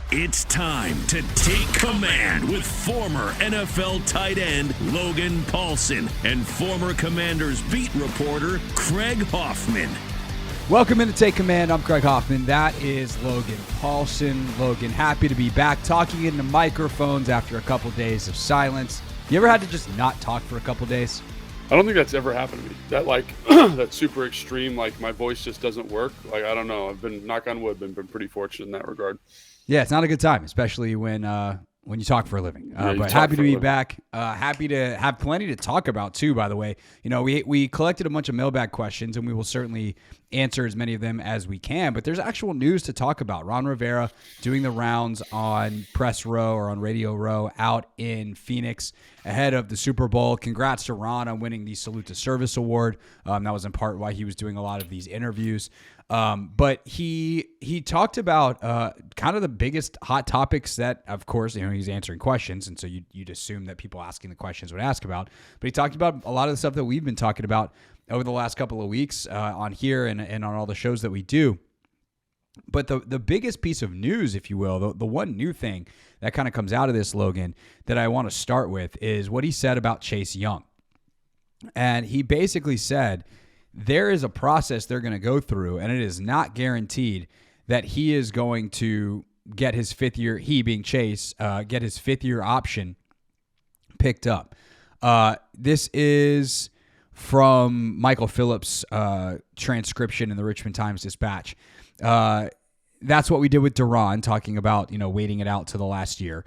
It's time to take command with former NFL tight end Logan Paulsen and former Commanders beat reporter Craig Hoffman. Welcome in to Take Command. I'm Craig Hoffman. That is Logan Paulsen. Logan, happy to be back talking into microphones after a couple days of silence. You ever had to just not talk for a couple days? I don't think that's ever happened to me. That that super extreme, like my voice just doesn't work. Like, I don't know. I've been, knock on wood, been pretty fortunate in that regard. Yeah, it's not a good time, especially when you talk for a living. But happy to be back. Happy to have plenty to talk about too. By the way, you know, we collected a bunch of mailbag questions, and we will certainly answer as many of them as we can. But there's actual news to talk about. Ron Rivera doing the rounds on Press Row or on Radio Row out in Phoenix ahead of the Super Bowl. Congrats to Ron on winning the Salute to Service Award. That was in part why he was doing a lot of these interviews. But he talked about kind of the biggest hot topics that, of course, you know, he's answering questions, and so you'd assume that people asking the questions would ask about. But he talked about a lot of the stuff that we've been talking about over the last couple of weeks on here and on all the shows that we do. But the biggest piece of news, if you will, the one new thing that kind of comes out of this, Logan, that I want to start with is what he said about Chase Young. And he basically said there is a process they're going to go through, and it is not guaranteed that he is going to get his fifth year, he being Chase, get his fifth year option picked up. This is from Michael Phillips' transcription in the Richmond Times-Dispatch. That's what we did with Daron, talking about, you know, waiting it out to the last year.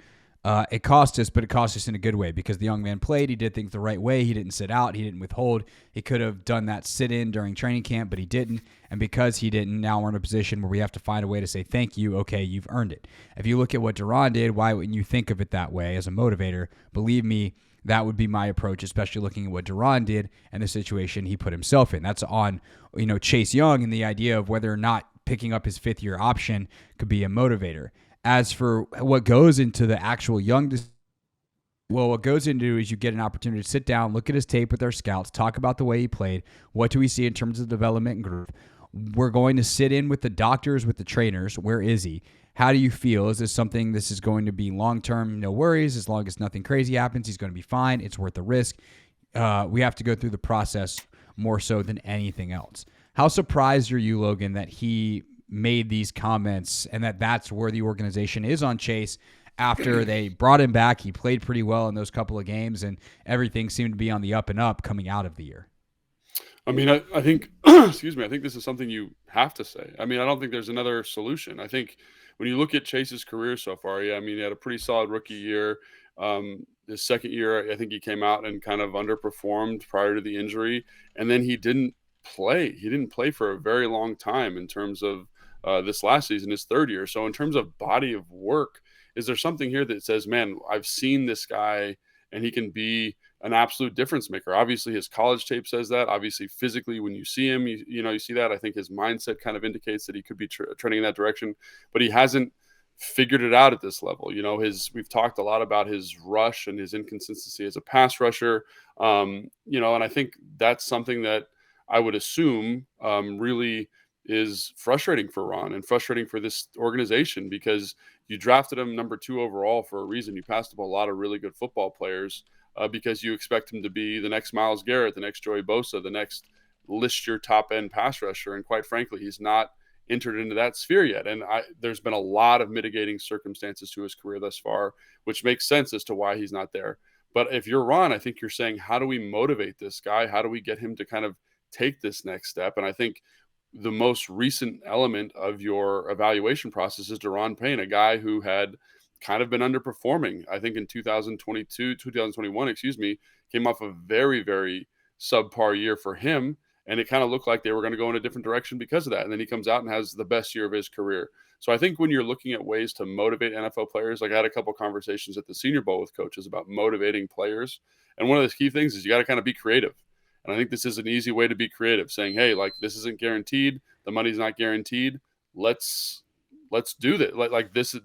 It cost us, but it cost us in a good way because the young man played. He did things the right way. He didn't sit out. He didn't withhold. He could have done that sit-in during training camp, but he didn't. And because he didn't, now we're in a position where we have to find a way to say, thank you, okay, you've earned it. If you look at what Daron did, why wouldn't you think of it that way as a motivator? Believe me, that would be my approach, especially looking at what Daron did and the situation he put himself in. That's on, you know, Chase Young and the idea of whether or not picking up his fifth-year option could be a motivator. As for what goes into the actual Young, well, what goes into is you get an opportunity to sit down, look at his tape with our scouts, talk about the way he played. What do we see in terms of development and growth? We're going to sit in with the doctors, with the trainers. Where is he? How do you feel? Is this something this is going to be long-term? No worries. As long as nothing crazy happens, he's going to be fine. It's worth the risk. We have to go through the process more so than anything else. How surprised are you, Logan, that he made these comments and that's where the organization is on Chase after they brought him back? He played pretty well in those couple of games, and everything seemed to be on the up and up coming out of the year. I mean, I think, excuse me, I think this is something you have to say. I mean, I don't think there's another solution. I think when you look at Chase's career so far, yeah, I mean, he had a pretty solid rookie year. His second year, I think he came out and kind of underperformed prior to the injury, and then he didn't play. He didn't play for a very long time in terms of this last season, his third year. So in terms of body of work, is there something here that says, man, I've seen this guy and he can be an absolute difference maker? Obviously, his college tape says that. Obviously, physically, when you see him, you see that. I think his mindset kind of indicates that he could be trending in that direction, but he hasn't figured it out at this level. You know, we've talked a lot about his rush and his inconsistency as a pass rusher. And I think that's something that I would assume really is frustrating for Ron and frustrating for this organization, because you drafted him number 2 overall for a reason. You passed up a lot of really good football players because you expect him to be the next Myles Garrett, the next Joey Bosa, the next list your top end pass rusher. And quite frankly, he's not entered into that sphere yet. And there's been a lot of mitigating circumstances to his career thus far, which makes sense as to why he's not there. But if you're Ron, I think you're saying, how do we motivate this guy? How do we get him to kind of take this next step? And I think the most recent element of your evaluation process is Daron Payne, a guy who had kind of been underperforming. I think in 2021, came off a very, very subpar year for him. And it kind of looked like they were going to go in a different direction because of that. And then he comes out and has the best year of his career. So I think when you're looking at ways to motivate NFL players, like I had a couple conversations at the Senior Bowl with coaches about motivating players. And one of the key things is you got to kind of be creative. And I think this is an easy way to be creative, saying, hey, like, this isn't guaranteed. The money's not guaranteed. Let's do that. Like this,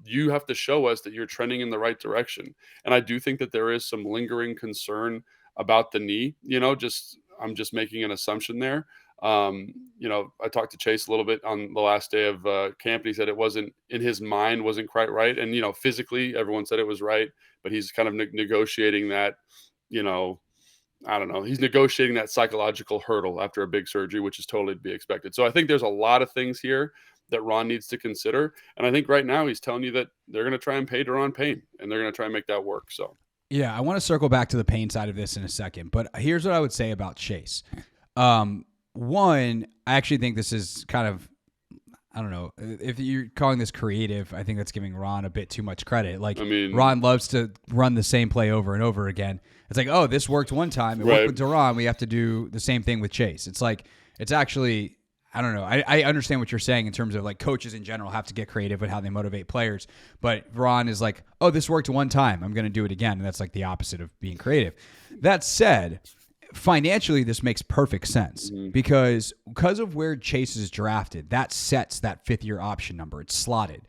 you have to show us that you're trending in the right direction. And I do think that there is some lingering concern about the knee, I'm just making an assumption there. I talked to Chase a little bit on the last day of camp, and he said it wasn't in his mind, wasn't quite right. And, physically, everyone said it was right, but he's kind of negotiating that, I don't know. He's negotiating that psychological hurdle after a big surgery, which is totally to be expected. So I think there's a lot of things here that Ron needs to consider. And I think right now he's telling you that they're going to try and pay Daron Payne, and they're going to try and make that work. So, yeah, I want to circle back to the Payne side of this in a second, but here's what I would say about Chase. One, I actually think this is kind of, I don't know, if you're calling this creative, I think that's giving Ron a bit too much credit. Ron loves to run the same play over and over again. It's like, oh, this worked one time. It worked with Daron. We have to do the same thing with Chase. It's like, it's actually, I don't know. I understand what you're saying in terms of like coaches in general have to get creative with how they motivate players. But Ron is like, oh, this worked one time. I'm going to do it again. And that's like the opposite of being creative. That said, financially, this makes perfect sense because of where Chase is drafted, that sets that 5th-year option number. It's slotted.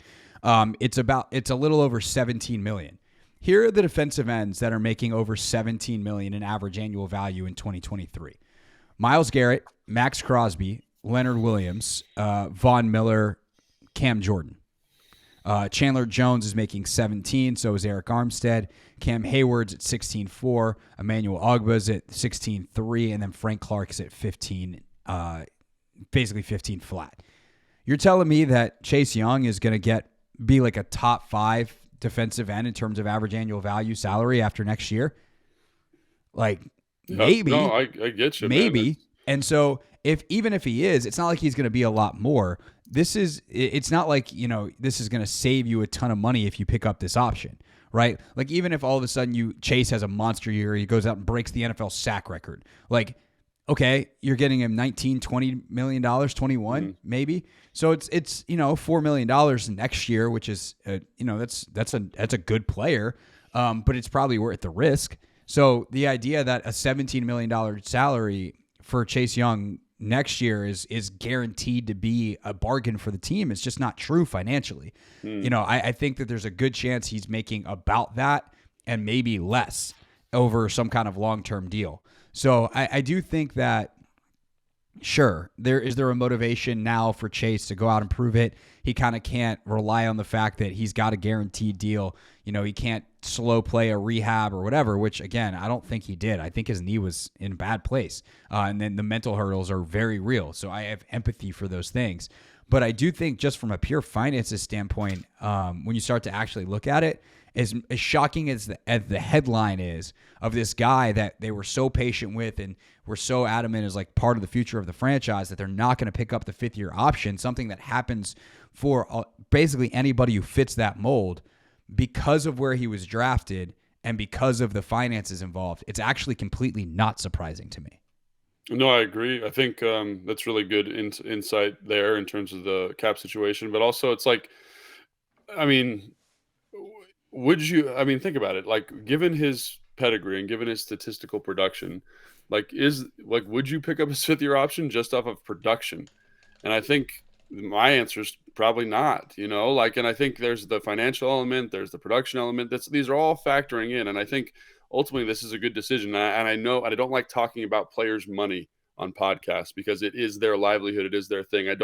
It's a little over $17 million. Here are the defensive ends that are making over $17 million in average annual value in 2023. Myles Garrett, Max Crosby, Leonard Williams, Von Miller, Cam Jordan. Chandler Jones is making 17, so is Eric Armstead. Cam Hayward's at 16.4, Emmanuel Ogba's at 16.3, and then Frank Clark's at 15, basically 15 flat. You're telling me that Chase Young is going to be like a top 5 defensive end in terms of average annual value salary after next year? Like, maybe. No, I get you. Maybe. Man. And so even if he is, it's not like he's going to be a lot more. It's not like, this is going to save you a ton of money if you pick up this option, right? Like, even if all of a sudden Chase has a monster year, he goes out and breaks the NFL sack record. Like, okay, you're getting him $19-20 million, 21 maybe. So it's $4 million next year, which is that's a good player, but it's probably worth the risk. So the idea that a $17 million salary for Chase Young next year is guaranteed to be a bargain for the team, it's just not true financially. I think that there's a good chance he's making about that and maybe less over some kind of long-term deal. So I do think that, sure, there a motivation now for Chase to go out and prove it. He kind of can't rely on the fact that he's got a guaranteed deal. He can't slow play a rehab or whatever, which, again, I don't think he did. I think his knee was in a bad place. And then the mental hurdles are very real. So I have empathy for those things. But I do think just from a pure finances standpoint, when you start to actually look at it, as shocking as the headline is of this guy that they were so patient with and were so adamant as like part of the future of the franchise that they're not going to pick up the 5th-year option, something that happens for basically anybody who fits that mold because of where he was drafted and because of the finances involved, it's actually completely not surprising to me. No, I agree. I think that's really good insight there in terms of the cap situation. But also it's like, think about it. Like, given his pedigree and given his statistical production, would you pick up his 5th-year option just off of production? And I think my answer is probably not, and I think there's the financial element, there's the production element. These are all factoring in. And I think ultimately this is a good decision. And I know, and I don't like talking about players' money on podcasts because it is their livelihood. It is their thing.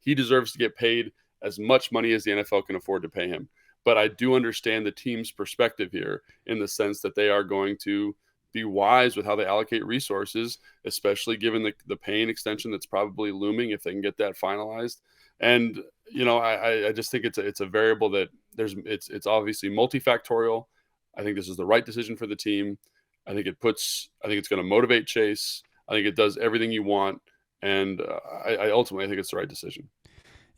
He deserves to get paid as much money as the NFL can afford to pay him. But I do understand the team's perspective here in the sense that they are going to be wise with how they allocate resources, especially given the Payne extension that's probably looming if they can get that finalized. And, I just think it's a variable that it's obviously multifactorial. I think this is the right decision for the team. I think it's going to motivate Chase. I think it does everything you want. And I ultimately think it's the right decision.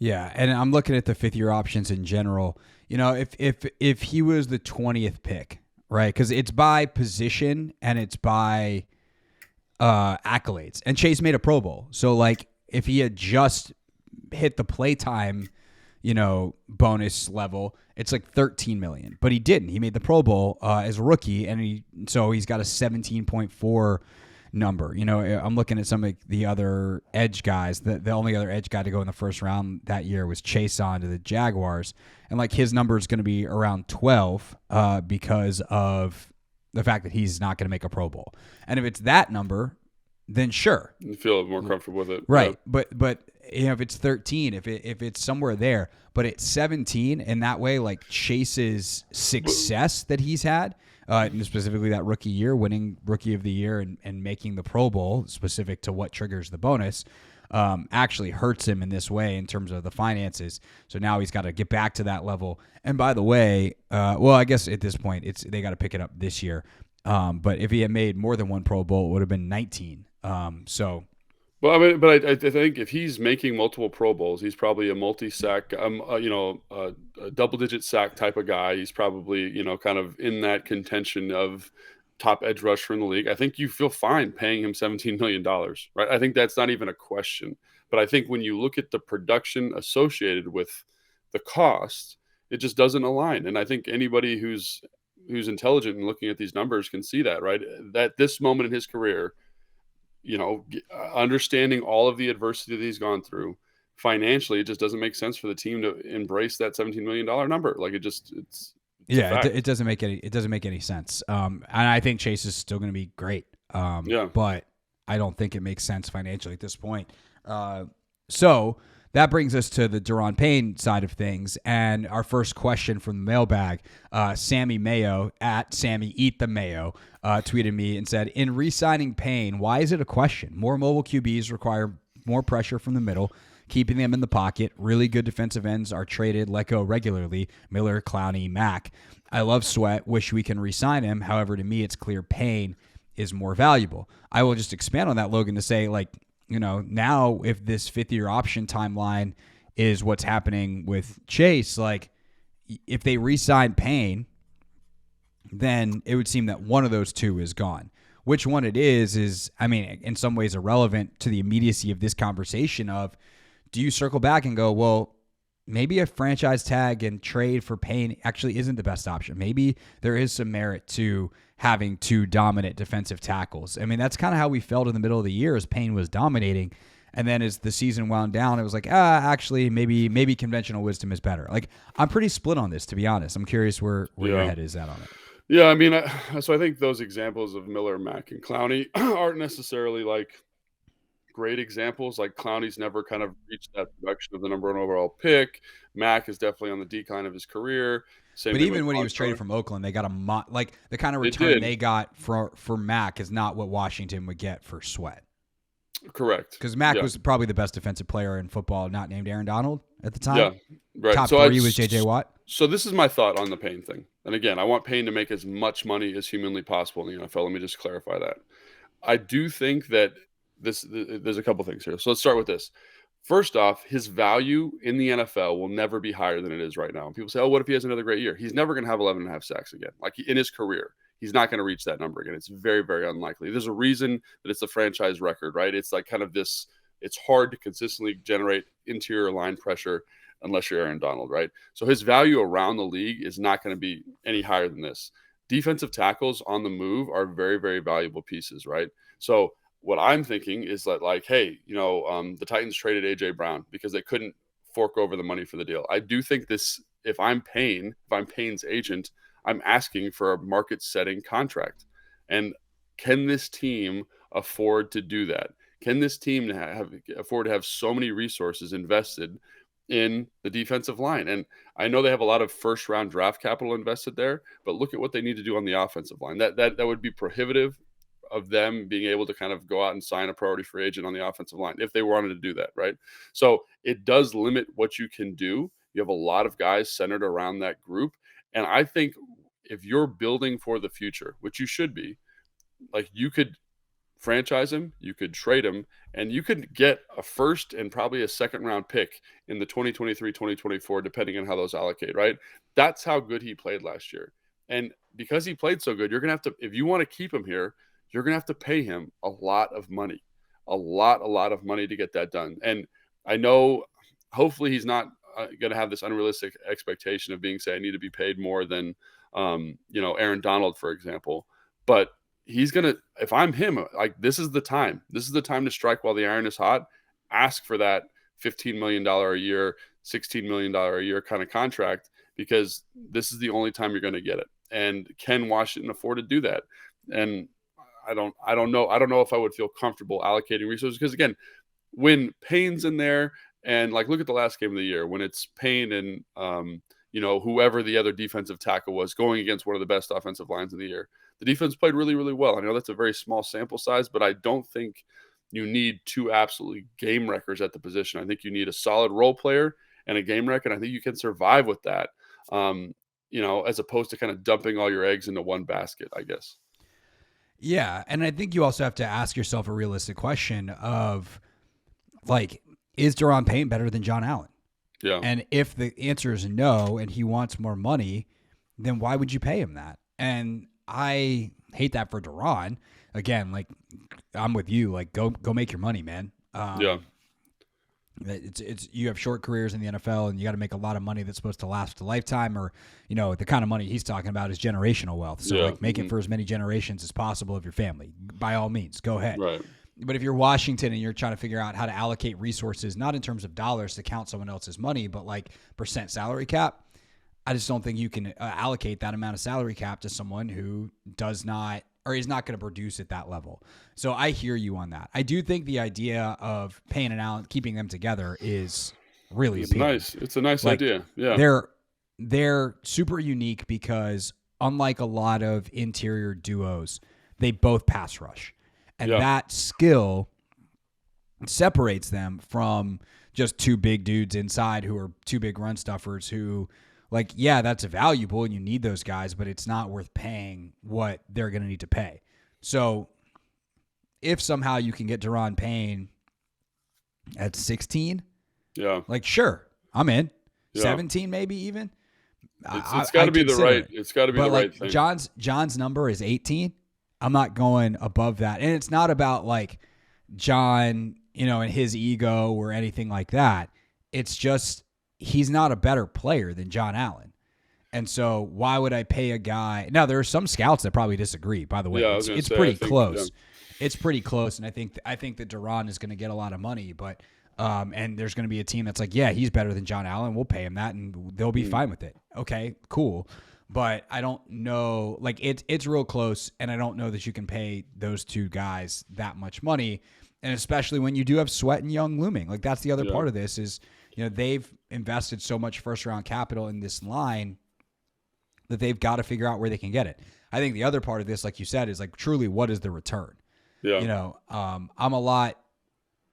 Yeah, and I'm looking at the 5th-year options in general. If he was the 20th pick, right? Because it's by position and it's by accolades. And Chase made a Pro Bowl, so like if he had just hit the playtime, bonus level, it's like $13 million. But he didn't. He made the Pro Bowl as a rookie, and he's got a 17.4 number. I'm looking at some of the other edge guys. The only other edge guy to go in the first round that year was Chase on to the Jaguars, and like his number is going to be around 12 because of the fact that he's not going to make a Pro Bowl. And if it's that number, then sure. You feel more comfortable with it. Right. Yeah. But if it's 13, if it's somewhere there, but it's 17, and that way, like Chase's success that he's had, specifically that rookie year, winning rookie of the year and making the Pro Bowl, specific to what triggers the bonus, actually hurts him in this way in terms of the finances. So now he's got to get back to that level. And by the way, I guess at this point they got to pick it up this year. But if he had made more than one Pro Bowl, it would have been 19. Well, I mean, but I think if he's making multiple Pro Bowls, he's probably a multi-sack, a double-digit sack type of guy. He's probably, kind of in that contention of top edge rusher in the league. I think you feel fine paying him $17 million, right? I think that's not even a question. But I think when you look at the production associated with the cost, it just doesn't align. And I think anybody who's intelligent and looking at these numbers can see that, right? That this moment in his career, understanding all of the adversity that he's gone through financially, it just doesn't make sense for the team to embrace that $17 million number. Like it doesn't make any sense. And I think Chase is still going to be great. But I don't think it makes sense financially at this point. So that brings us to the Daron Payne side of things. And our first question from the mailbag, Sammy Mayo at Sammy Eat the Mayo tweeted me and said, in re-signing Payne, why is it a question? More mobile QBs require more pressure from the middle, keeping them in the pocket. Really good defensive ends are traded, let go regularly. Miller, Clowney, Mack. I love Sweat. Wish we can re-sign him. However, to me, it's clear Payne is more valuable. I will just expand on that, Logan, to say, now if this fifth-year option timeline is what's happening with Chase, if they re-sign Payne, then it would seem that one of those two is gone. Which one it is, in some ways irrelevant to the immediacy of this conversation of, do you circle back and go, well, maybe a franchise tag and trade for Payne actually isn't the best option. Maybe there is some merit to having two dominant defensive tackles. That's kind of how we felt in the middle of the year as Payne was dominating. And then as the season wound down, it was like, actually, maybe conventional wisdom is better. I'm pretty split on this, to be honest. I'm curious where your head is at on it. Yeah, so I think those examples of Miller, Mack, and Clowney aren't necessarily great examples. Clowney's never kind of reached that production of the number one overall pick. Mack is definitely on the decline of his career. But even when he was traded from Oakland, they got the kind of return they got for Mack is not what Washington would get for Sweat. Correct. Because Mack was probably the best defensive player in football, not named Aaron Donald at the time. Yeah, right. Top three was J.J. Watt. So this is my thought on the Payne thing. And again, I want Payne to make as much money as humanly possible in the NFL. Let me just clarify that. I do think that there's a couple things here. So let's start with this. First off, his value in the NFL will never be higher than it is right now. And people say, oh, what if he has another great year? He's never going to have 11.5 sacks again. In his career, he's not going to reach that number again. It's very, very unlikely. There's a reason that it's a franchise record, right? It's it's hard to consistently generate interior line pressure unless you're Aaron Donald, right? So his value around the league is not going to be any higher than this. Defensive tackles on the move are very, very valuable pieces, right? So what I'm thinking is that the Titans traded A.J. Brown because they couldn't fork over the money for the deal. I do think if I'm Payne's agent, I'm asking for a market-setting contract. And can this team afford to do that? Can this team afford to have so many resources invested in the defensive line? And I know they have a lot of first-round draft capital invested there, but look at what they need to do on the offensive line. That would be prohibitive of them being able to kind of go out and sign a priority free agent on the offensive line if they wanted to do that, right? So it does limit what you can do. You have a lot of guys centered around that group. And I think if you're building for the future, which you should be, you could franchise him, you could trade him, and you could get a first and probably a second round pick in the 2023-2024, depending on how those allocate, right? That's how good he played last year. And because he played so good, you're going to have to, if you want to keep him here, you're going to have to pay him a lot of money to get that done. And I know hopefully he's not going to have this unrealistic expectation of being, say, I need to be paid more than, Aaron Donald, for example. But he's going to, if I'm him, this is the time. This is the time to strike while the iron is hot. Ask for that $15 million a year, $16 million a year kind of contract, because this is the only time you're going to get it. And can Washington afford to do that? And I don't know. I don't know if I would feel comfortable allocating resources because, again, when Payne's in there and like look at the last game of the year when it's Payne and whoever the other defensive tackle was going against one of the best offensive lines of the year, the defense played really, really well. I know that's a very small sample size, but I don't think you need two absolutely game wreckers at the position. I think you need a solid role player and a game wreck, and I think you can survive with that. As opposed to kind of dumping all your eggs into one basket, I guess. Yeah, and I think you also have to ask yourself a realistic question of, like, is Daron Payne better than John Allen? Yeah. And if the answer is no and he wants more money, then why would you pay him that? And I hate that for Daron. Again, like, I'm with you. Like, go make your money, man. Yeah. It's you have short careers in the NFL and you got to make a lot of money that's supposed to last a lifetime, or the kind of money he's talking about is generational wealth. So make it for as many generations as possible of your family. By all means, go ahead. Right. But if you're Washington and you're trying to figure out how to allocate resources, not in terms of dollars to count someone else's money, but like percent salary cap, I just don't think you can allocate that amount of salary cap to someone who does not or is not going to produce at that level. So I hear you on that. I do think the idea of Payne and Allen, keeping them together is really appealing. Nice. It's a nice idea. Yeah. They're super unique because unlike a lot of interior duos, they both pass rush. And that skill separates them from just two big dudes inside who are two big run stuffers who, like, yeah, that's valuable and you need those guys, but it's not worth paying what they're going to need to pay. So if somehow you can get Daron Payne at 16, like, sure, I'm in. 17 maybe even. It's got to be the right. It's got to be the right thing. John's number is 18. I'm not going above that. And it's not about like John, and his ego or anything like that. It's just he's not a better player than John Allen. And so why would I pay a guy? Now, there are some scouts that probably disagree, by the way. It's pretty close. Yeah. It's pretty close. And I think that Daron is going to get a lot of money, but and there's going to be a team that's like, yeah, he's better than John Allen. We'll pay him that and they'll be fine with it. Okay, cool. But I don't know, like it's real close, and I don't know that you can pay those two guys that much money, and especially when you do have Sweat and Young looming. Like that's the other part of this is, they've invested so much first-round capital in this line that they've got to figure out where they can get it. I think the other part of this, like you said, is like truly what is the return? Yeah. I'm a lot.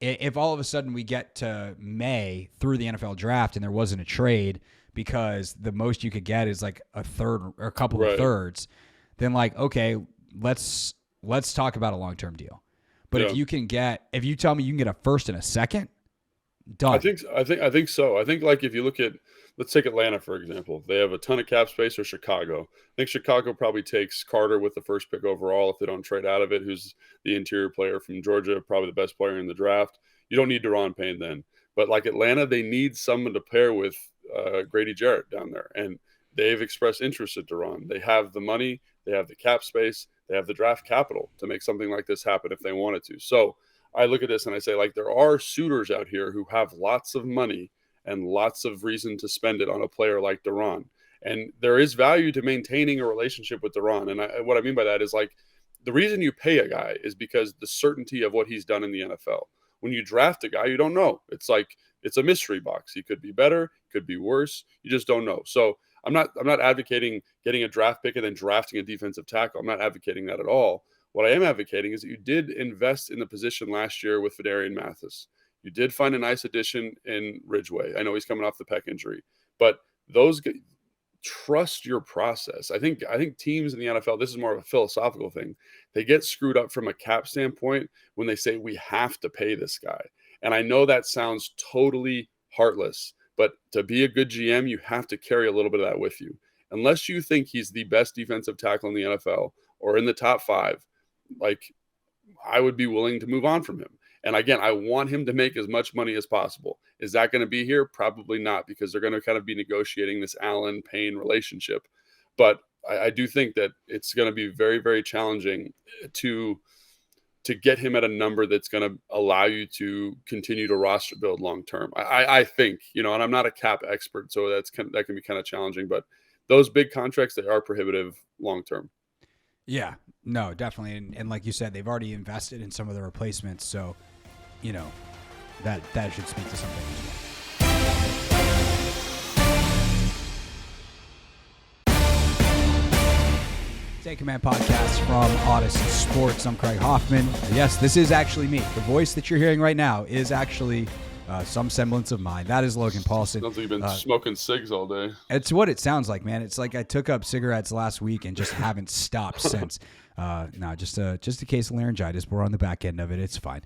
If all of a sudden we get to May through the NFL draft and there wasn't a trade because the most you could get is like a third or a couple of thirds, then like, okay, let's talk about a long-term deal. But if you tell me you can get a first and a second, done. I think so. I think like if you look at, let's take Atlanta, for example, they have a ton of cap space, or Chicago. I think Chicago probably takes Carter with the first pick overall if they don't trade out of it, who's the interior player from Georgia, probably the best player in the draft. You don't need Daron Payne then. But like Atlanta, they need someone to pair with Grady Jarrett down there. And they've expressed interest in Daron. They have the money, they have the cap space, they have the draft capital to make something like this happen if they wanted to. So I look at this and I say, like, there are suitors out here who have lots of money and lots of reason to spend it on a player like Daron. And there is value to maintaining a relationship with Daron. And what I mean by that is, like, the reason you pay a guy is because the certainty of what he's done in the NFL. When you draft a guy, you don't know. It's like, it's a mystery box. He could be better, could be worse. You just don't know. So I'm not advocating getting a draft pick and then drafting a defensive tackle. I'm not advocating that at all. What I am advocating is that you did invest in the position last year with Fedarian Mathis. You did find a nice addition in Ridgeway. I know he's coming off the pec injury, but trust your process. I think teams in the NFL, this is more of a philosophical thing. They get screwed up from a cap standpoint when they say we have to pay this guy. And I know that sounds totally heartless, but to be a good GM, you have to carry a little bit of that with you. Unless you think he's the best defensive tackle in the NFL or in the top 5, like, I would be willing to move on from him. And again, I want him to make as much money as possible. Is that going to be here? Probably not, because they're going to kind of be negotiating this Allen Payne relationship. But I do think that it's going to be very, very challenging to get him at a number that's going to allow you to continue to roster build long term. I think, and I'm not a cap expert, so that can be kind of challenging. But those big contracts, they are prohibitive long term. Yeah, no, definitely. And like you said, they've already invested in some of the replacements. So, you know, that should speak to something as well. Take Command podcast from Odyssey Sports. I'm Craig Hoffman. Yes, this is actually me. The voice that you're hearing right now is actually some semblance of mine. That is Logan Paulsen. Sounds like you've been smoking cigs all day. It's what it sounds like, man. It's like I took up cigarettes last week and just haven't stopped since. No, just a case of laryngitis. We're on the back end of it. It's fine.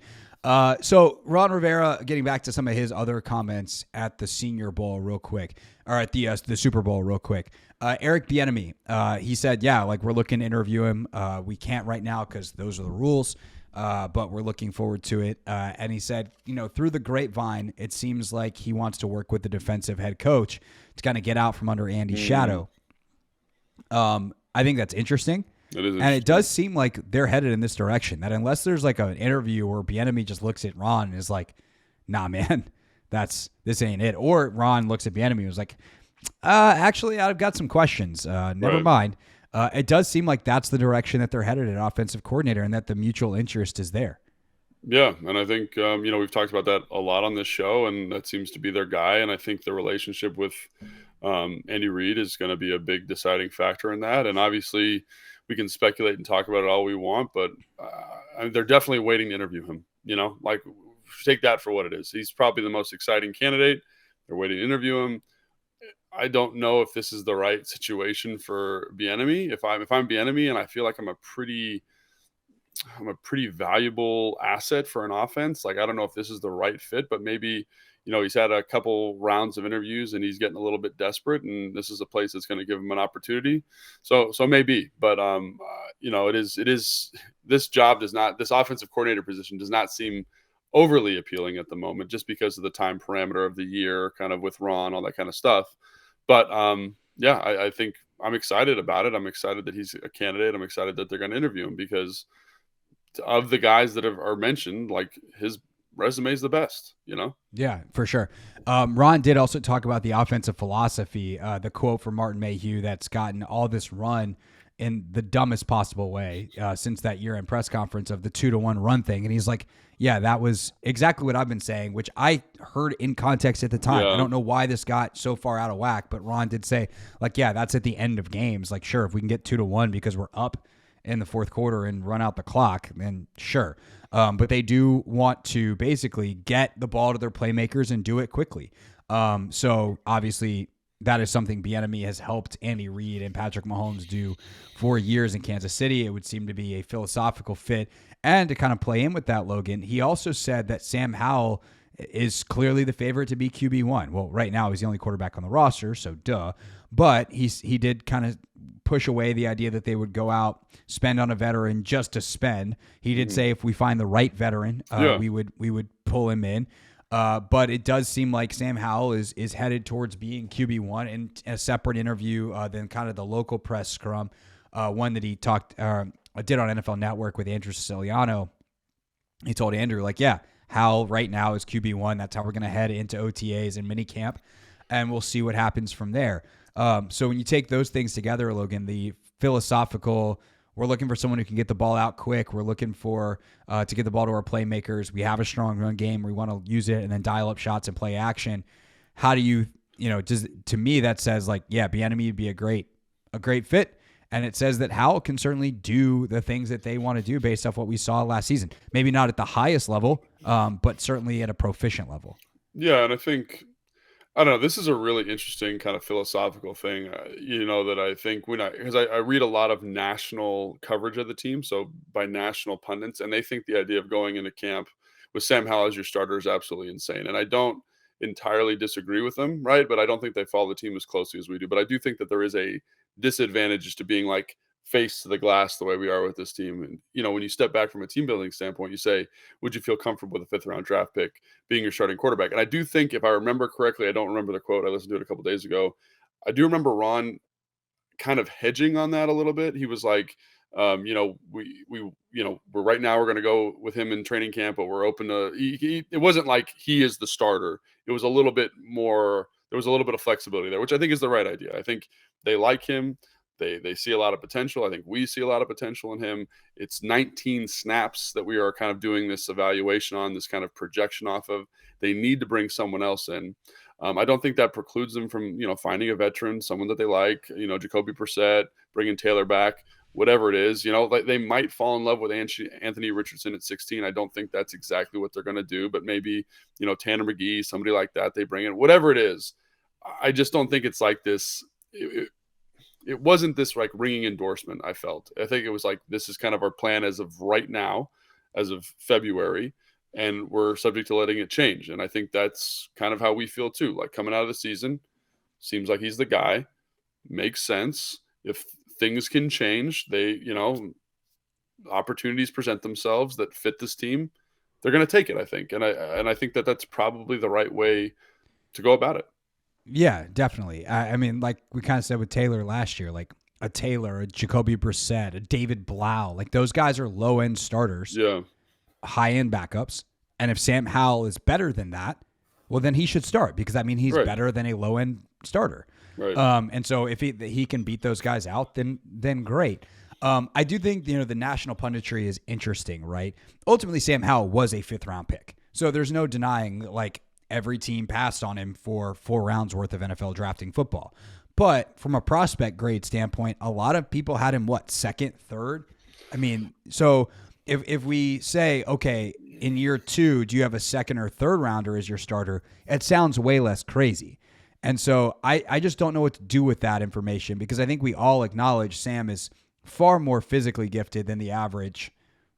So Ron Rivera, getting back to some of his other comments at the Senior Bowl real quick, or at the Super Bowl real quick. Eric Bieniemy, he said, yeah, like we're looking to interview him. We can't right now because those are the rules, but we're looking forward to it. And he said, through the grapevine, it seems like he wants to work with the defensive head coach to kind of get out from under Andy's shadow. I think that's interesting. And it does seem like they're headed in this direction, that unless there's like an interview where Bieniemy just looks at Ron and is like, nah, man, this ain't it. Or Ron looks at Bieniemy and was like, actually, I've got some questions. Never mind. It does seem like that's the direction that they're headed at offensive coordinator and that the mutual interest is there. Yeah, and I think, we've talked about that a lot on this show, and that seems to be their guy. And I think the relationship with Andy Reid is going to be a big deciding factor in that. And obviously, we can speculate and talk about it all we want, but they're definitely waiting to interview him. Like take that for what it is. He's probably the most exciting candidate. They're waiting to interview him. I don't know if this is the right situation for Bieniemy. If I'm Bieniemy and I feel like I'm a pretty valuable asset for an offense, like I don't know if this is the right fit, but maybe he's had a couple rounds of interviews and he's getting a little bit desperate, and this is a place that's going to give him an opportunity. So maybe, but it is this job does not, this offensive coordinator position does not seem overly appealing at the moment, just because of the time parameter of the year, kind of with Ron, all that kind of stuff. But I think I'm excited about it. I'm excited that he's a candidate. I'm excited that they're going to interview him, because of the guys that are mentioned, like his resume is the best, Yeah, for sure. Ron did also talk about the offensive philosophy, the quote from Martin Mayhew that's gotten all this run in the dumbest possible way since that year-end press conference of the 2-to-1 run thing. And he's like, yeah, that was exactly what I've been saying, which I heard in context at the time. Yeah. I don't know why this got so far out of whack, but Ron did say, like, yeah, that's at the end of games. Like, sure, if we can get 2-1 because we're up in the fourth quarter and run out the clock, then sure. But they do want to basically get the ball to their playmakers and do it quickly. So obviously that is something Bieniemy has helped Andy Reid and Patrick Mahomes do for years in Kansas City. It would seem to be a philosophical fit. And to kind of play in with that, Logan, he also said that Sam Howell is clearly the favorite to be QB1. Well, right now he's the only quarterback on the roster, so duh. But he did kind of push away the idea that they would go out, spend on a veteran just to spend. He did say if we find the right veteran, we would pull him in. But it does seem like Sam Howell is headed towards being QB1 in a separate interview than kind of the local press scrum, one that he did on NFL Network with Andrew Siciliano. He told Andrew, like, yeah, Howell right now is QB1. That's how we're going to head into OTAs and minicamp, and we'll see what happens from there. So when you take those things together, Logan, the philosophical, we're looking for someone who can get the ball out quick. We're looking for to get the ball to our playmakers. We have a strong run game. We want to use it and then dial up shots and play action. How do you to me that says like, yeah, Bieniemy would be a great fit. And it says that Howell can certainly do the things that they want to do based off what we saw last season. Maybe not at the highest level, but certainly at a proficient level. Yeah, and I think, I don't know, this is a really interesting kind of philosophical thing, that I think because I read a lot of national coverage of the team, so by national pundits, and they think the idea of going into camp with Sam Howell as your starter is absolutely insane. And I don't entirely disagree with them, right? But I don't think they follow the team as closely as we do. But I do think that there is a disadvantage to being like face to the glass the way we are with this team. And, when you step back from a team building standpoint, you say, would you feel comfortable with a 5th round draft pick being your starting quarterback? And I do think, if I remember correctly, I don't remember the quote, I listened to it a couple days ago, I do remember Ron kind of hedging on that a little bit. He was like, we're right now we're going to go with him in training camp, but we're open to, it wasn't like he is the starter. It was a little bit more, there was a little bit of flexibility there, which I think is the right idea. I think they like him. They see a lot of potential. I think we see a lot of potential in him. It's 19 snaps that we are kind of doing this evaluation on, this kind of projection off of. They need to bring someone else in. I don't think that precludes them from, finding a veteran, someone that they like, Jacoby Brissett, bringing Taylor back, whatever it is. They might fall in love with Anthony Richardson at 16. I don't think that's exactly what they're going to do, but maybe, Tanner McGee, somebody like that, they bring in, whatever it is. I just don't think it's like this. It wasn't this like ringing endorsement, I felt. I think it was like, this is kind of our plan as of right now, as of February, and we're subject to letting it change. And I think that's kind of how we feel too. Like coming out of the season, seems like he's the guy. Makes sense. If things can change, they, opportunities present themselves that fit this team, they're going to take it, I think. And I think that that's probably the right way to go about it. Yeah, definitely. I mean, like we kind of said with Taylor last year, like a Taylor, a Jacoby Brissett, a David Blau, like those guys are low-end starters, high-end backups. And if Sam Howell is better than that, well, then he should start because, I mean, he's better than a low-end starter. Right. And so if he can beat those guys out, then great. I do think, the national punditry is interesting, right? Ultimately, Sam Howell was a 5th-round pick. So there's no denying, like, every team passed on him for 4 rounds worth of NFL drafting football. But from a prospect grade standpoint, a lot of people had him, 2nd, 3rd? I mean, so if we say, okay, in year 2, do you have a 2nd or 3rd rounder as your starter? It sounds way less crazy. And so I just don't know what to do with that information because I think we all acknowledge Sam is far more physically gifted than the average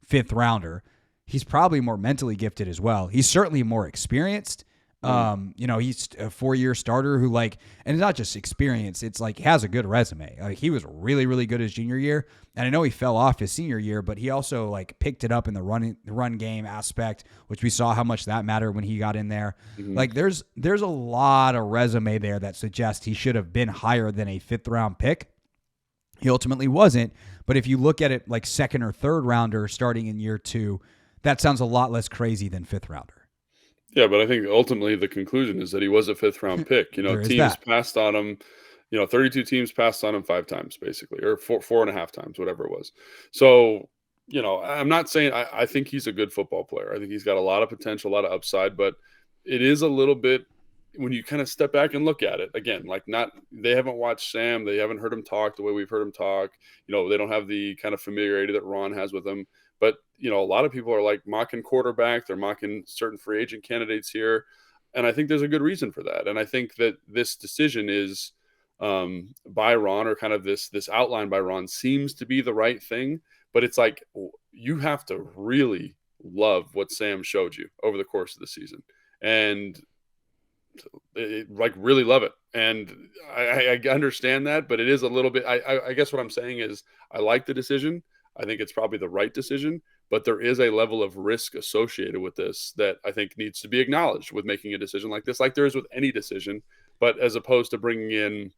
5th rounder. He's probably more mentally gifted as well. He's certainly more experienced. He's a 4-year starter who and it's not just experience. It's like he has a good resume. He was really, really good his junior year. And I know he fell off his senior year, but he also picked it up in the run game aspect, which we saw how much that mattered when he got in there. Mm-hmm. There's a lot of resume there that suggests he should have been higher than a 5th-round pick. He ultimately wasn't. But if you look at it like 2nd or 3rd rounder starting in year 2, that sounds a lot less crazy than 5th rounder. Yeah, but I think ultimately the conclusion is that he was a 5th-round pick. Teams passed on him. 32 teams passed on him 5 times, basically, or 4.5 times, whatever it was. So, I'm not saying I think he's a good football player. I think he's got a lot of potential, a lot of upside, but it is a little bit when you kind of step back and look at it again, they haven't watched Sam, they haven't heard him talk the way we've heard him talk. They don't have the kind of familiarity that Ron has with him. But, a lot of people are mocking quarterback. They're mocking certain free agent candidates here. And I think there's a good reason for that. And I think that this decision is by Ron, or kind of this outline by Ron, seems to be the right thing. But it's you have to really love what Sam showed you over the course of the season. And really love it. And I understand that, but it is a little bit, I guess what I'm saying is I like the decision. I think it's probably the right decision, but there is a level of risk associated with this that I think needs to be acknowledged with making a decision like this, like there is with any decision, but as opposed to bringing in,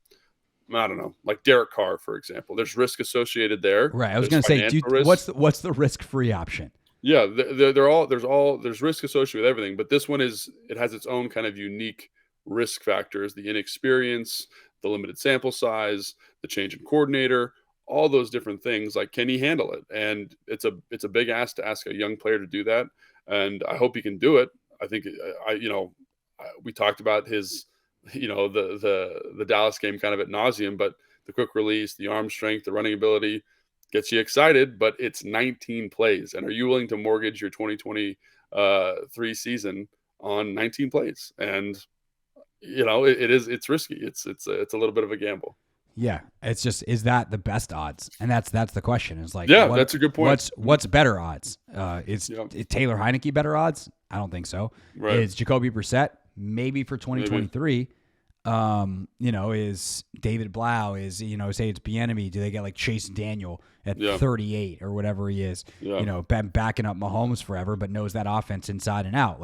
I don't know, like Derek Carr, for example, there's risk associated there. Right. I was going to say, what's the risk-free option? Yeah, there's risk associated with everything, but this one it has its own kind of unique risk factors, the inexperience, the limited sample size, the change in coordinator, all those different things. Can he handle it? And it's a big ask to ask a young player to do that. And I hope he can do it. I think we talked about his, the Dallas game kind of ad nauseum, but the quick release, the arm strength, the running ability gets you excited, but it's 19 plays. And are you willing to mortgage your 2023 season on 19 plays? And, it's risky. It's a little bit of a gamble. Yeah, it's just, is that the best odds? And that's the question. Is that's a good point. What's better odds? Is Taylor Heineke better odds? I don't think so. Right. Is Jacoby Brissett maybe for 2023? Maybe. Is David Blau, say it's Bieniemy, do they get Chase Daniel at 38 or whatever he is? Yeah. Been backing up Mahomes forever, but knows that offense inside and out.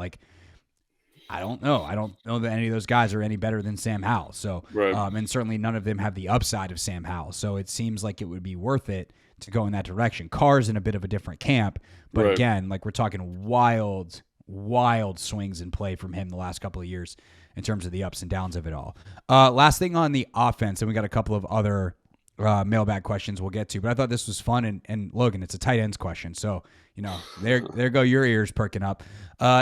I don't know. I don't know that any of those guys are any better than Sam Howell. So, right. And certainly none of them have the upside of Sam Howell. So it seems like it would be worth it to go in that direction. Carr's in a bit of a different camp, but right. Again, we're talking wild swings in play from him the last couple of years in terms of the ups and downs of it all. Last thing on the offense, and we got a couple of other mailbag questions we'll get to, but I thought this was fun. And Logan, it's a tight ends question. So, there go your ears perking up.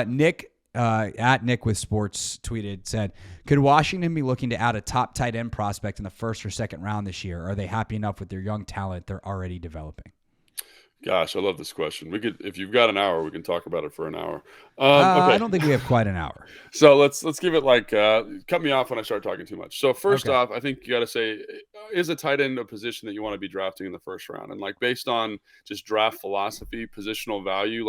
Nick, at Nick with Sports said, could Washington be looking to add a top tight end prospect in the first or second round this year? Or are they happy enough with their young talent they're already developing? Gosh, I love this question. We could, if you've got an hour, we can talk about it for an hour. Okay. I don't think we have quite an hour. So let's give it cut me off when I start talking too much. So first off, I think you got to say, is a tight end a position that you want to be drafting in the first round? And based on just draft philosophy, positional value,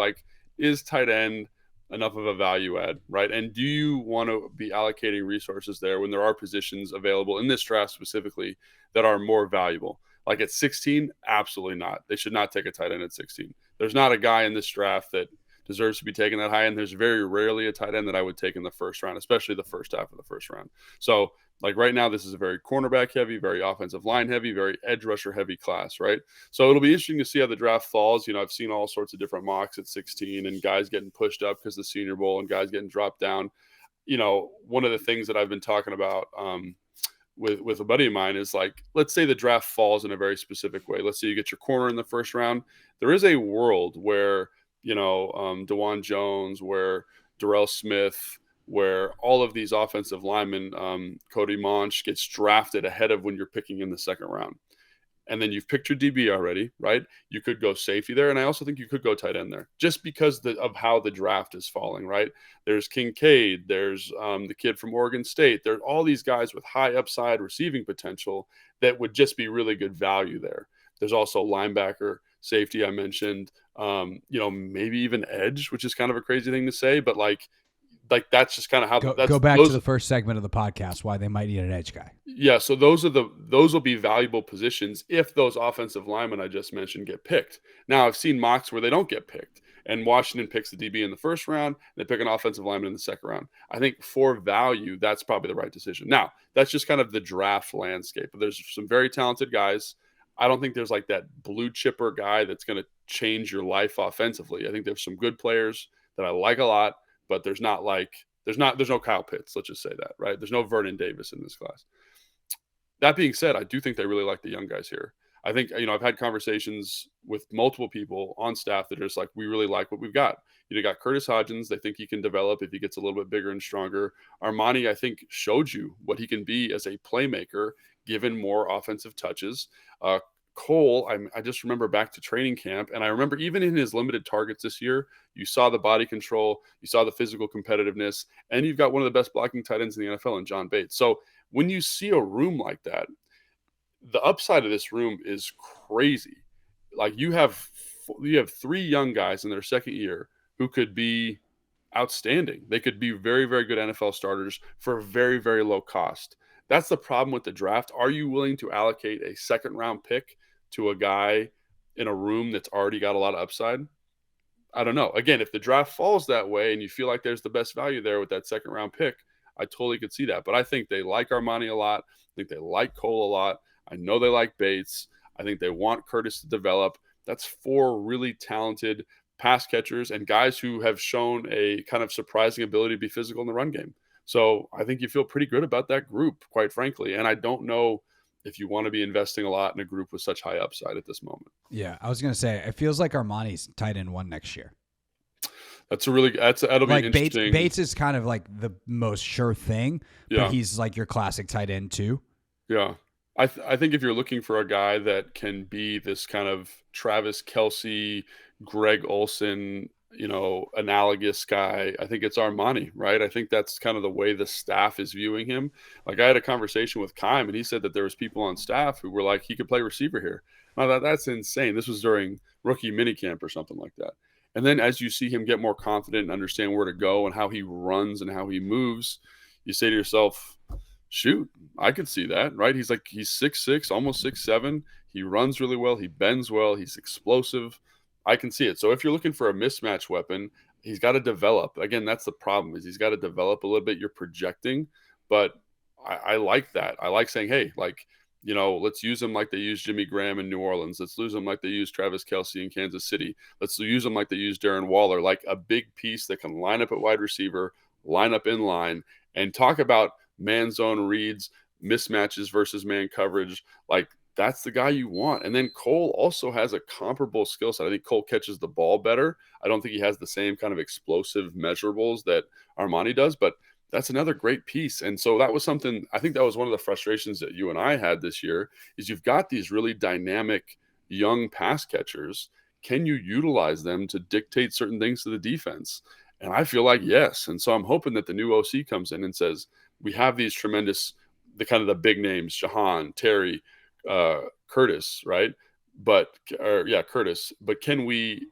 is tight end enough of a value add, right? And do you want to be allocating resources there when there are positions available in this draft specifically that are more valuable? At 16, absolutely not. They should not take a tight end at 16. There's not a guy in this draft that deserves to be taken that high, and there's very rarely a tight end that I would take in the first round, especially the first half of the first round. So, right now, this is a very cornerback heavy, very offensive line heavy, very edge rusher heavy class, right? So it'll be interesting to see how the draft falls. I've seen all sorts of different mocks at 16 and guys getting pushed up because of the Senior Bowl and guys getting dropped down. One of the things that I've been talking about with a buddy of mine is let's say the draft falls in a very specific way. Let's say you get your corner in the first round. There is a world where, DeJuan Jones, where Darrell Smith, where all of these offensive linemen, Cody Monch gets drafted ahead of when you're picking in the second round. And then you've picked your DB already, right? You could go safety there. And I also think you could go tight end there just because of how the draft is falling, right? There's Kincaid. There's the kid from Oregon State. There's all these guys with high upside receiving potential that would just be really good value there. There's also linebacker, safety I mentioned, maybe even edge, which is kind of a crazy thing to say, but that's just kind of how go back to the first segment of the podcast, why they might need an edge guy. Yeah. So those will be valuable positions if those offensive linemen I just mentioned get picked. Now I've seen mocks where they don't get picked and Washington picks the DB in the first round. They pick an offensive lineman in the second round. I think for value, that's probably the right decision. Now that's just kind of the draft landscape. There's some very talented guys. I don't think there's that blue chipper guy that's going to change your life offensively. I think there's some good players that I like a lot, but there's no Kyle Pitts. Let's just say that, right? There's no Vernon Davis in this class. That being said, I do think they really like the young guys here. I think, I've had conversations with multiple people on staff that are just we really like what we've got. You got Curtis Hodgins. They think he can develop if he gets a little bit bigger and stronger. Armani, I think, showed you what he can be as a playmaker, given more offensive touches. Cole, I just remember back to training camp, and I remember even in his limited targets this year, you saw the body control, you saw the physical competitiveness, and you've got one of the best blocking tight ends in the NFL in John Bates. So when you see a room like that, the upside of this room is crazy. You have 3 young guys in their second year who could be outstanding. They could be very, very good NFL starters for very, very low cost. That's the problem with the draft. Are you willing to allocate a second round pick to a guy in a room that's already got a lot of upside? I don't know. Again, if the draft falls that way and you feel like there's the best value there with that second round pick, I totally could see that. But I think they like Armani a lot. I think they like Cole a lot. I know they like Bates. I think they want Curtis to develop. That's 4 really talented pass catchers and guys who have shown a kind of surprising ability to be physical in the run game. So I think you feel pretty good about that group, quite frankly. And I don't know if you want to be investing a lot in a group with such high upside at this moment. Yeah, I was going to say, it feels like Armani's tight end 1 next year. That'll be interesting. Bates is kind of the most sure thing, but he's your classic tight end too. Yeah. I think if you're looking for a guy that can be this kind of Travis Kelce, Greg Olsen, analogous guy, I think it's Armani, right? I think that's kind of the way the staff is viewing him. I had a conversation with Kime, and he said that there was people on staff who were he could play receiver here. Now that's insane. This was during rookie minicamp or something like that. And then as you see him get more confident and understand where to go and how he runs and how he moves, you say to yourself, shoot, I could see that, right? He's 6'6", almost 6'7". He runs really well. He bends well. He's explosive. I can see it. So if you're looking for a mismatch weapon, he's got to develop. Again, that's the problem, is he's got to develop a little bit. You're projecting, but I like that. I like saying, hey, let's use him like they used Jimmy Graham in New Orleans. Let's use him like they used Travis Kelce in Kansas City. Let's use him like they used Darren Waller, like a big piece that can line up at wide receiver, line up in line, and talk about man zone reads, mismatches versus man coverage. that's the guy you want. And then Cole also has a comparable skill set. I think Cole catches the ball better. I don't think he has the same kind of explosive measurables that Armani does, but that's another great piece. And so that was something, I think that was one of the frustrations that you and I had this year, is you've got these really dynamic young pass catchers. Can you utilize them to dictate certain things to the defense? And I feel like yes. And so I'm hoping that the new OC comes in and says, we have these tremendous, the kind of the big names, Jahan, Terry, Curtis, right? Curtis. But can we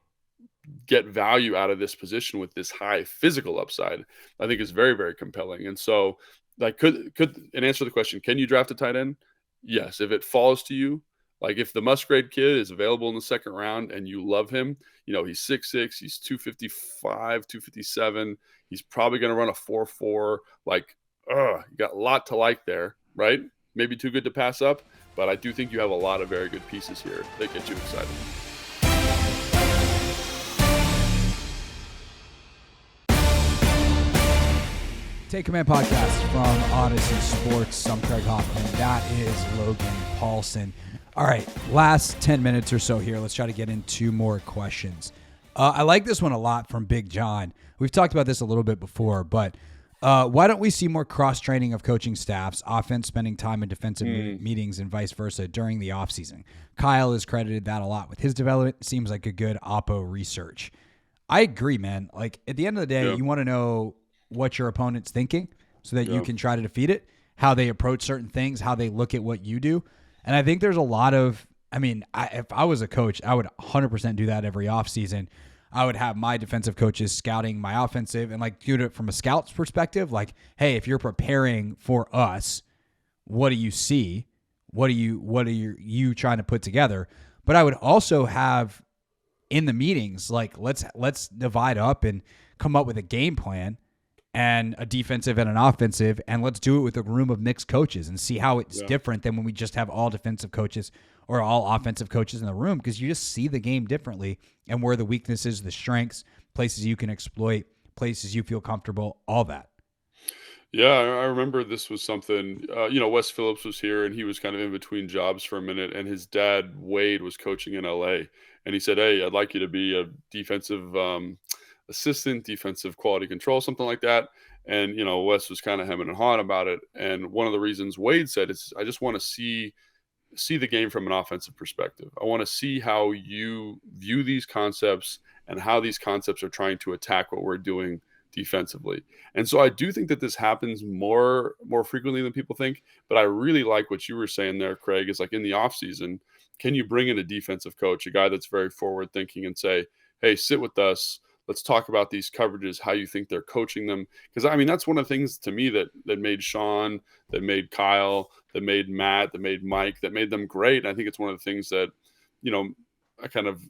get value out of this position with this high physical upside? I think is very, very compelling. And so, like, could and answer the question, can you draft a tight end? Yes, if it falls to you. Like if the Musgrave kid is available in the second round and you love him, he's 6'6", he's 255, 257. He's probably going to run a 4.4. Like, you got a lot to like there, right? Maybe too good to pass up, but I do think you have a lot of very good pieces here that get you excited. Take Command podcast from Odyssey Sports. I'm Craig Hoffman. That is Logan Paulsen. All right, last 10 minutes or so here. Let's try to get into more questions. I like this one a lot from Big John. We've talked about this a little bit before, but why don't we see more cross-training of coaching staffs, offense spending time in defensive meetings and vice versa during the offseason? Kyle has credited that a lot with his development. Seems like a good oppo research. I agree, man. Like at the end of the day, you want to know what your opponent's thinking so that you can try to defeat it, how they approach certain things, how they look at what you do. And I think there's a lot of, if I was a coach, I would 100% do that every offseason. I would have my defensive coaches scouting my offensive and like do it from a scout's perspective. Like, hey, if you're preparing for us, what do you see? What are you trying to put together? But I would also have in the meetings, like let's divide up and come up with a game plan and a defensive and an offensive, and let's do it with a room of mixed coaches and see how it's different than when we just have all defensive coaches or all offensive coaches in the room, because you just see the game differently and where the weaknesses, the strengths, places you can exploit, places you feel comfortable, all that. Yeah, I remember this was something, Wes Phillips was here and he was kind of in between jobs for a minute, and his dad, Wade, was coaching in LA. And he said, hey, I'd like you to be a defensive assistant, defensive quality control, something like that. And, Wes was kind of hemming and hawing about it. And one of the reasons Wade said is, I just want to see the game from an offensive perspective. I want to see how you view these concepts and how these concepts are trying to attack what we're doing defensively. And so I do think that this happens more frequently than people think. But I really like what you were saying there, Craig, is like in the offseason, can you bring in a defensive coach, a guy that's very forward thinking, and say, hey, sit with us. Let's talk about these coverages, how you think they're coaching them. Because, that's one of the things to me that made Sean, that made Kyle, that made Matt, that made Mike, that made them great. And I think it's one of the things that, I kind of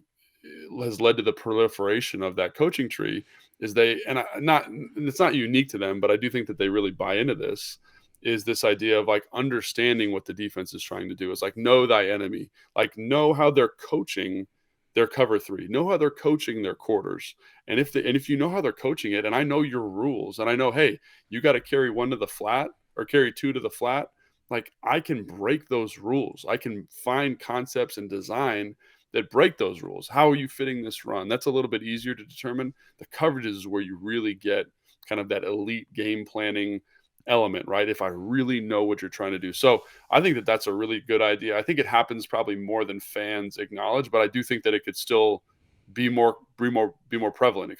has led to the proliferation of that coaching tree is it's not unique to them, but I do think that they really buy into this, is this idea of like understanding what the defense is trying to do. It's like, know thy enemy, like know how they're coaching their cover three, know how they're coaching their quarters. And if you know how they're coaching it, and I know your rules, and I know, hey, you got to carry one to the flat or carry two to the flat, like I can break those rules. I can find concepts and design that break those rules. How are you fitting this run? That's a little bit easier to determine. The coverages is where you really get kind of that elite game planning element, right? If I really know what you're trying to do. So I think that that's a really good idea. I think it happens probably more than fans acknowledge, but I do think that it could still be more prevalent,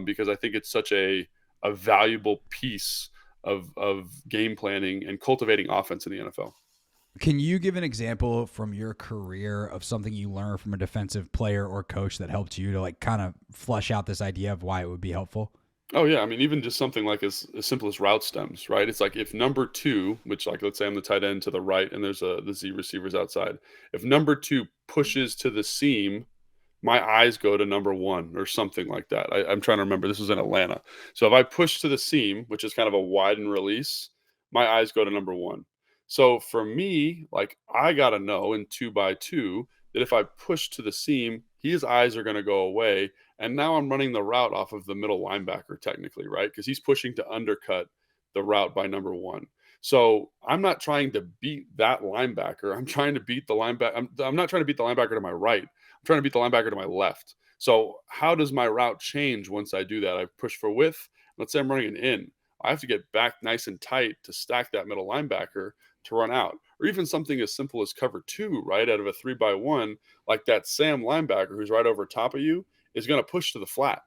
because I think it's such a valuable piece of game planning and cultivating offense in the NFL. Can you give an example from your career of something you learned from a defensive player or coach that helped you to like kind of flesh out this idea of why it would be helpful? Oh, yeah. Even just something like as simple as route stems, right? It's like if number two, which like let's say I'm the tight end to the right and there's the Z receivers outside. If number two pushes to the seam, my eyes go to number one or something like that. I'm trying to remember. This was in Atlanta. So if I push to the seam, which is kind of a wide and release, my eyes go to number one. So for me, like I got to know in 2x2 that if I push to the seam, his eyes are going to go away. And now I'm running the route off of the middle linebacker technically, right? Because he's pushing to undercut the route by number one. So I'm not trying to beat that linebacker. I'm trying to beat the linebacker. I'm not trying to beat the linebacker to my right. I'm trying to beat the linebacker to my left. So how does my route change once I do that? I push for width. Let's say I'm running an in. I have to get back nice and tight to stack that middle linebacker to run out. Or even something as simple as cover 2, right, out of a 3-by-1, like that Sam linebacker who's right over top of you is going to push to the flat.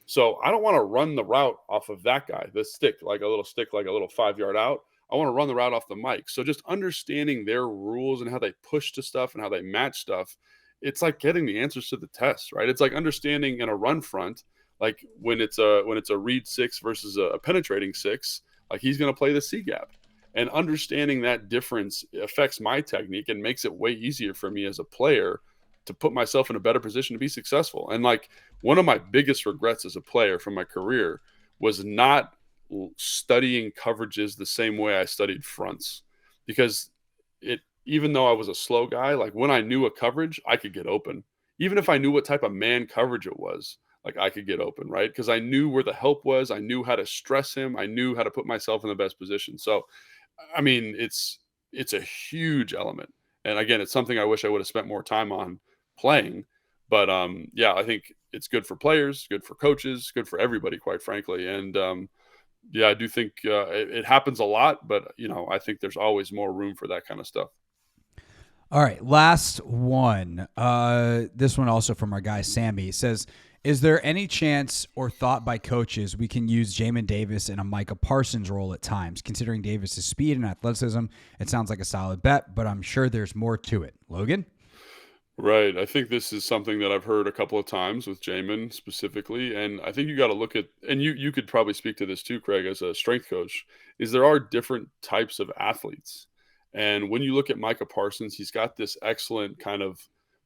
So I don't want to run the route off of that guy, the stick, like a little 5-yard out. I want to run the route off the mic. So just understanding their rules and how they push to stuff and how they match stuff, it's like getting the answers to the test, right? It's like understanding in a run front, like when it's a read 6 versus a penetrating 6, like he's going to play the C gap. And understanding that difference affects my technique and makes it way easier for me as a player to put myself in a better position to be successful. And like one of my biggest regrets as a player from my career was not studying coverages the same way I studied fronts, because even though I was a slow guy, like when I knew a coverage, I could get open. Even if I knew what type of man coverage it was, like I could get open, right? Because I knew where the help was. I knew how to stress him. I knew how to put myself in the best position. So, I mean, it's a huge element. And again, it's something I wish I would have spent more time on playing. But yeah, I think it's good for players, good for coaches, good for everybody, quite frankly. And yeah, I do think it happens a lot, but I think there's always more room for that kind of stuff. All right, last one. This one also from our guy Sammy. It says, is there any chance or thought by coaches we can use Jamin Davis in a Micah Parsons role at times? Considering Davis's speed and athleticism, it sounds like a solid bet, but I'm sure there's more to it. Logan? Right. I think this is something that I've heard a couple of times with Jamin specifically. And I think you got to look at, and you could probably speak to this too, Craig, as a strength coach, is there are different types of athletes. And when you look at Micah Parsons, he's got this excellent kind of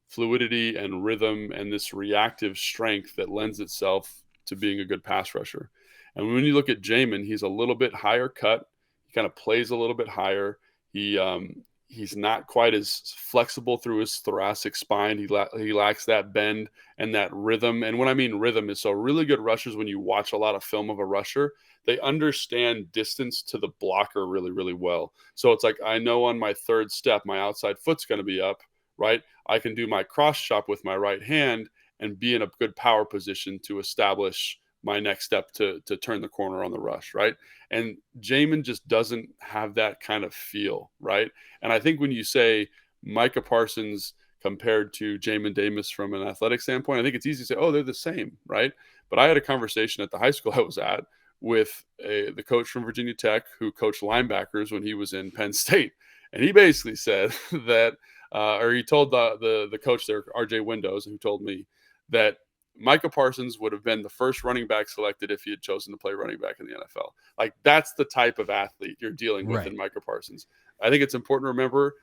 fluidity and rhythm and this reactive strength that lends itself to being a good pass rusher. And when you look at Jamin, he's a little bit higher cut. He kind of plays a little bit higher. He's not quite as flexible through his thoracic spine. He lacks that bend and that rhythm. And what I mean rhythm is, so really good rushers, when you watch a lot of film of a rusher, they understand distance to the blocker really, really well. So it's like, I know on my third step, my outside foot's going to be up, right? I can do my cross chop with my right hand and be in a good power position to establish my next step to turn the corner on the rush, right? And Jamin just doesn't have that kind of feel, right? And I think when you say Micah Parsons compared to Jamin Davis from an athletic standpoint, I think it's easy to say, oh, they're the same, right? But I had a conversation at the high school I was at with the coach from Virginia Tech who coached linebackers when he was in Penn State. And he basically said that, or he told the coach there, RJ Windows, who told me that Micah Parsons would have been the first running back selected if he had chosen to play running back in the NFL. Like, that's the type of athlete you're dealing with in Micah Parsons. I think it's important to remember,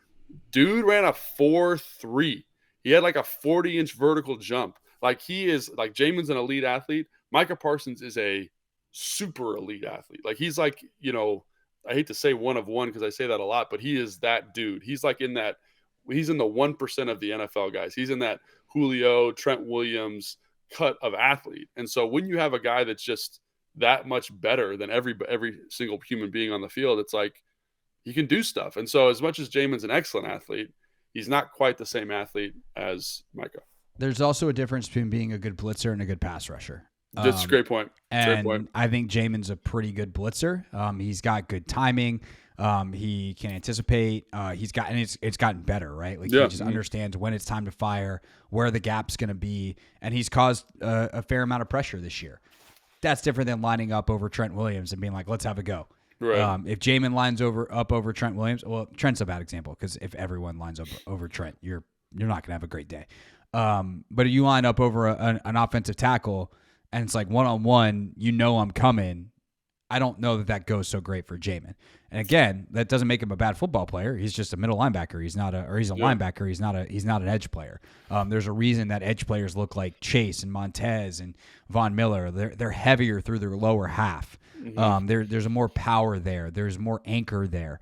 dude ran a 4.3. He had like a 40-inch vertical jump. Like, he is, like, Jamin's an elite athlete. Micah Parsons is a super elite athlete. Like, he's like, I hate to say one of one because I say that a lot, but he is that dude. He's like he's in the 1% of the NFL guys. He's in that Julio, Trent Williams cut of athlete. And so when you have a guy that's just that much better than every single human being on the field, it's like he can do stuff. And so as much as Jamin's an excellent athlete, he's not quite the same athlete as Micah. There's also a difference between being a good blitzer and a good pass rusher. That's a great point. And I think Jamin's a pretty good blitzer. He's got good timing. He can anticipate. It's gotten better, right? Like, he just understands when it's time to fire, where the gap's going to be, and he's caused a fair amount of pressure this year. That's different than lining up over Trent Williams and being like, let's have a go. Right. If Jamin lines up over Trent Williams, well, Trent's a bad example because if everyone lines up over Trent, you're not going to have a great day. But if you line up over an offensive tackle and it's like one-on-one, I'm coming, I don't know that goes so great for Jamin. And again, that doesn't make him a bad football player. He's just a middle linebacker. He's a linebacker. He's not an edge player. There's a reason that edge players look like Chase and Montez and Von Miller. They're heavier through their lower half. Mm-hmm. There's a more power there. There's more anchor there.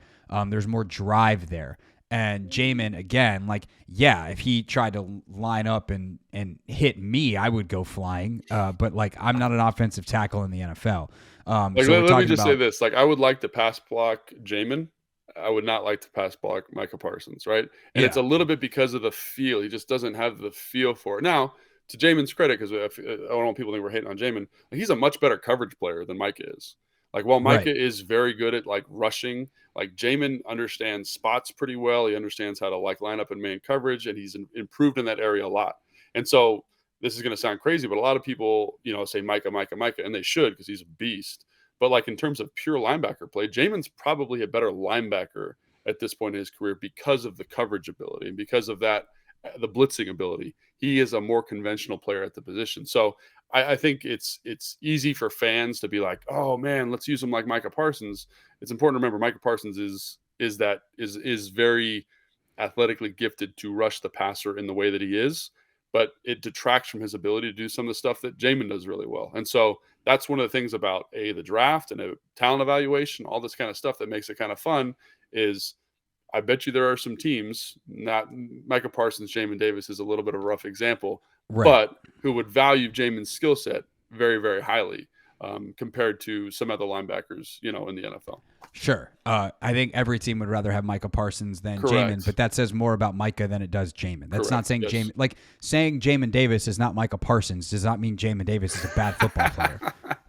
There's more drive there. And Jamin, again, if he tried to line up and hit me, I would go flying. But I'm not an offensive tackle in the NFL. Let me just say this. Like, I would like to pass block Jamin. I would not like to pass block Micah Parsons, right? And it's a little bit because of the feel. He just doesn't have the feel for it. Now, to Jamin's credit, because I don't want people to think we're hating on Jamin, like, he's a much better coverage player than Micah is. Like, while Micah is very good at, like, rushing, like, Jamin understands spots pretty well. He understands how to, like, line up in man coverage, and he's improved in that area a lot. And so this is going to sound crazy, but a lot of people, say Micah, and they should, because he's a beast. But, like, in terms of pure linebacker play, Jamin's probably a better linebacker at this point in his career because of the coverage ability and because of that, the blitzing ability. He is a more conventional player at the position. So I think it's easy for fans to be like, oh man, let's use him like Micah Parsons. It's important to remember Micah Parsons is very athletically gifted to rush the passer in the way that he is, but it detracts from his ability to do some of the stuff that Jamin does really well. And so that's one of the things about the draft and a talent evaluation, all this kind of stuff that makes it kind of fun is I bet you there are some teams, not Micah Parsons, Jamin Davis is a little bit of a rough example, but who would value Jamin's skill set very, very highly compared to some other linebackers, in the NFL. Sure. I think every team would rather have Micah Parsons than Jamin, but that says more about Micah than it does Jamin. That's not saying Jamin, like saying Jamin Davis is not Micah Parsons does not mean Jamin Davis is a bad football player.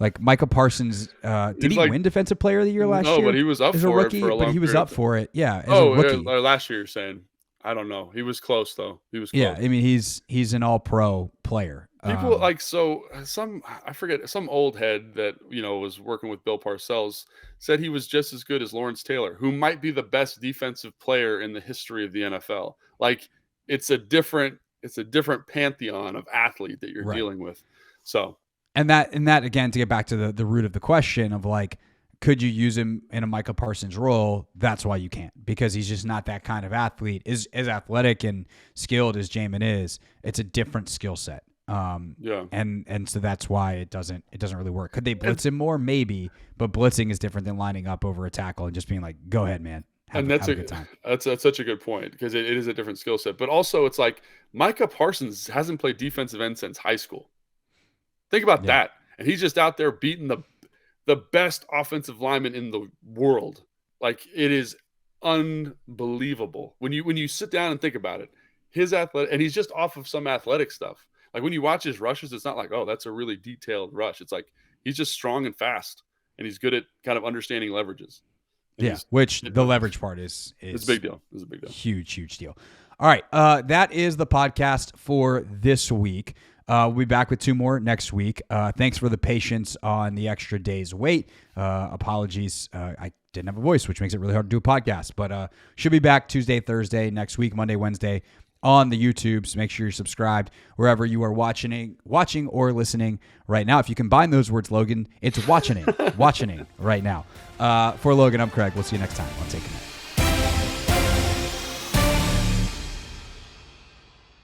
Like Micah Parsons, did he win Defensive Player of the Year last year? No, but he was up for rookie, it for a long but he was up for it. Yeah. As a rookie. Last year you're saying. I don't know. He was close though. He was close. Yeah, I mean he's an all-pro player. People I forget, some old head that was working with Bill Parcells said he was just as good as Lawrence Taylor, who might be the best defensive player in the history of the NFL. Like it's a different pantheon of athlete that you're dealing with. So and that again, to get back to the root of the question of like, could you use him in a Micah Parsons role? That's why you can't, because he's just not that kind of athlete. As athletic and skilled as Jamin is, it's a different skill set. And so that's why it doesn't really work. Could they blitz him more? Maybe, but blitzing is different than lining up over a tackle and just being like, go ahead, man. Have a good time. That's such a good point, because it is a different skill set. But also it's like Micah Parsons hasn't played defensive end since high school. Think about that. And he's just out there beating the best offensive lineman in the world. Like, it is unbelievable when you sit down and think about it. His athletic, and he's just off of some athletic stuff. Like when you watch his rushes, it's not like, oh, that's a really detailed rush. It's like he's just strong and fast, and he's good at kind of understanding leverages. And which the leverage part is it's a big deal. It's a big deal. Huge deal. All right, that is the podcast for this week. We'll be back with 2 more next week. Thanks for the patience on the extra day's wait. Apologies. I didn't have a voice, which makes it really hard to do a podcast. But should be back Tuesday, Thursday, next week, Monday, Wednesday on the YouTube. So make sure you're subscribed wherever you are watching or listening right now. If you combine those words, Logan, it's watching right now. For Logan, I'm Craig. We'll see you next time on Take a Minute.